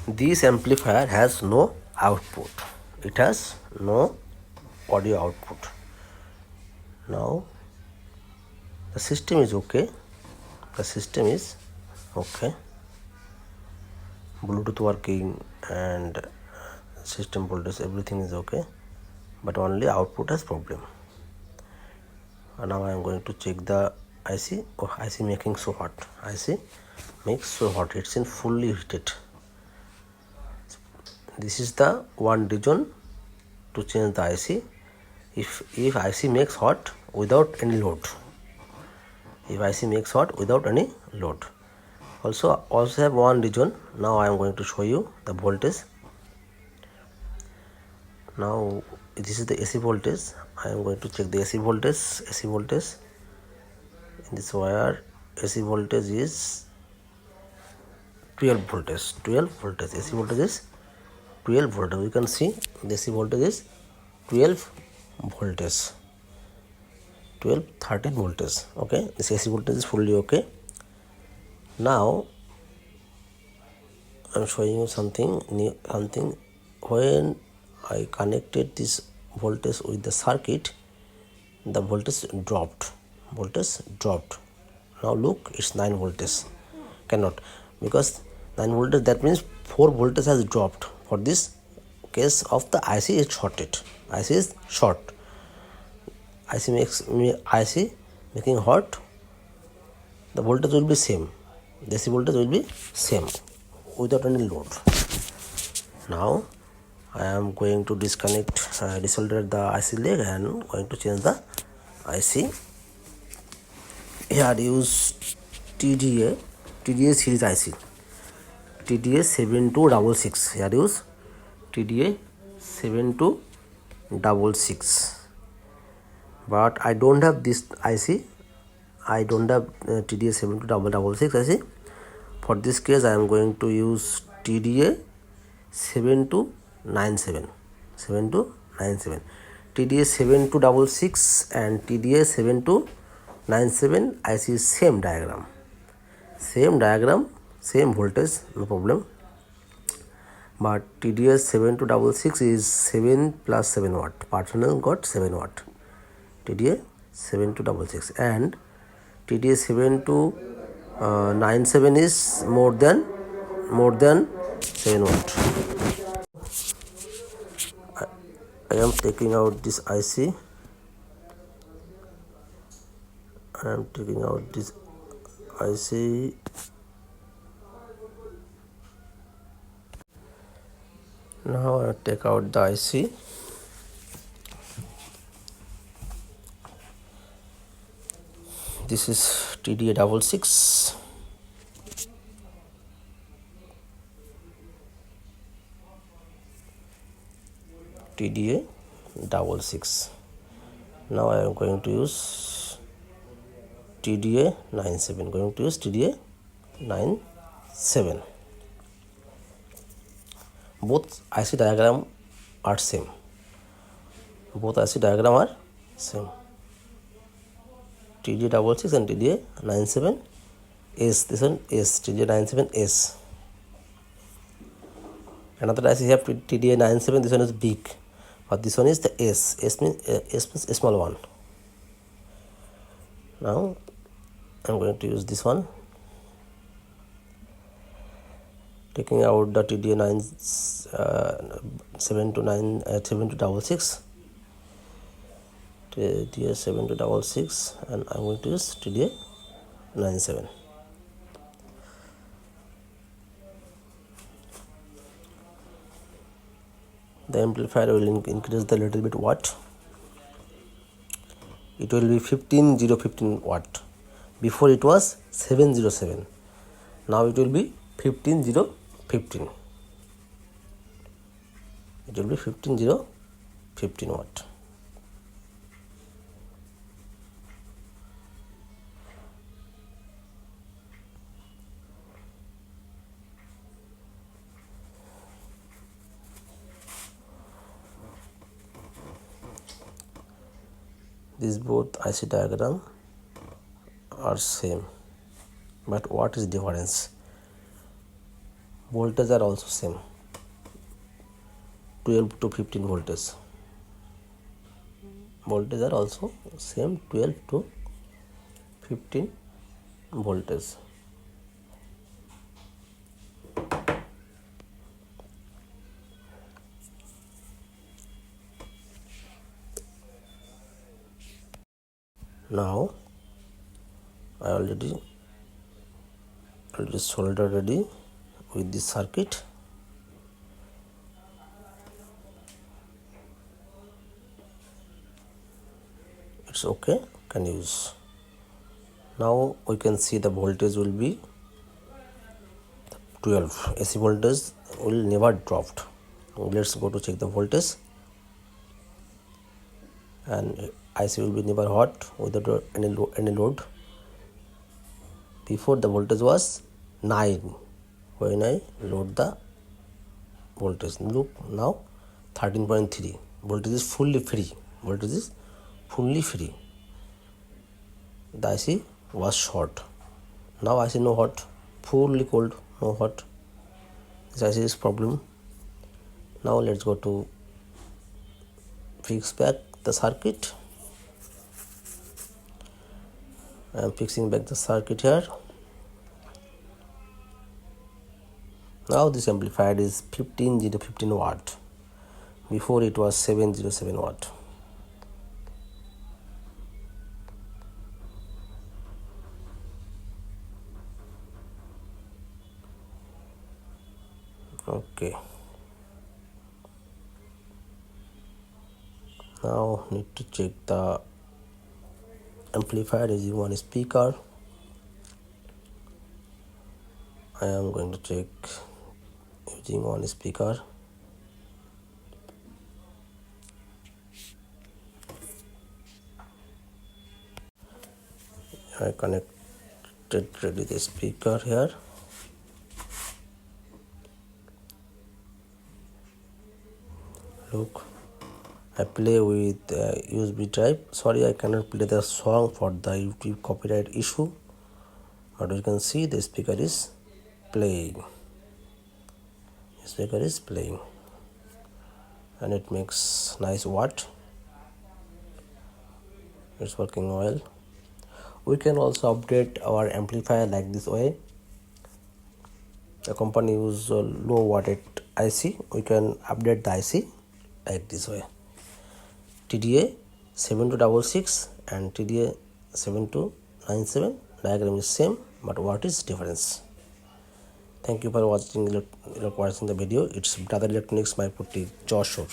This amplifier has no output. It has no audio output. Now the system is okay. The system is okay. Bluetooth working and system voltage, everything is okay, but only output has problem. And now I am going to check the IC. Oh, IC making so hot. IC makes so hot. It's in fully heated. This is the one reason to change the IC. If IC makes hot without any load. If IC makes hot without any load. Also have one reason. Now I am going to show you the voltage. Now this is the AC voltage. I am going to check the AC voltage. AC voltage in this wire. AC voltage is 12 voltage. 12 voltage. AC voltage is 12 voltage. You can see the AC voltage is 12 voltage. 13 voltage. Okay, this AC voltage is fully okay. Now I am showing you something new. When I connected this voltage with the circuit, the voltage dropped. Now look, it's 9 voltage. Cannot, because 9 voltage, that means 4 voltage has dropped. For this case of the IC is shorted. IC is short. IC making hot. The voltage will be same. The AC voltage will be same without any load. Now I am going to desolder the IC leg and going to change the IC. Here I use TDA series IC. TDA7266. Here I use TDA7266. But I don't have this IC. I don't have TDA7266 IC. For this case, I am going to use TDA7297. TDA7266 and TDA7297 IC is same diagram, same voltage, no problem. But TDA7266 is 7 plus 7 watt. Part final got 7 watt. TDA7266 and TDA7297 is more than 7 watt. I am taking out this IC. Now I take out the IC. This is TDA66. TDA66. Now I am going to use TDA97. Both IC diagram are same. TDA66 and TDA97 S. This one S. TDA97 S. Another IC have TDA97. This one is big, but this one is the S. S means a small one. Now I'm going to use this one. Taking out the TDA7266, TDA7266, and I'm going to use TDA97. The amplifier will increase the little bit watt. It will be 15015 watt. Before it was 707. Now it will be 15015. It will be 15015 watt. These both IC diagram are same, but what is difference? voltage are also same, 12 to 15 voltage. Voltage are also same, 12 to 15 voltage. Now I already soldered ready with this circuit. It's okay, can use. Now we can see the voltage will be 12. AC voltage will never dropped. Let's go to check the voltage, and IC will be never hot without any load. Before the voltage was 9 when I load the voltage. Look now 13.3. Voltage is fully free. Voltage is fully free. The IC was short. Now IC no hot, fully cold, no hot. This IC is problem. Now let's go to fix back the circuit. I am fixing back the circuit here. Now this amplifier is 15 watt. Before it was 707 watt. Okay. Now need to check the amplifier using one speaker. I am going to check using one speaker. I connected ready the speaker here. Look, I play with USB type. Sorry, I cannot play the song for the YouTube copyright issue, but you can see the speaker is playing. The speaker is playing, and it makes nice watt. It's working well. We can also update our amplifier like this way. The company use low wattage IC. We can update the IC like this way. TDA7266 and TDA7297 diagram is same, but what is difference? Thank you for watching the video. It's Brother Electronics, my putty Joshua.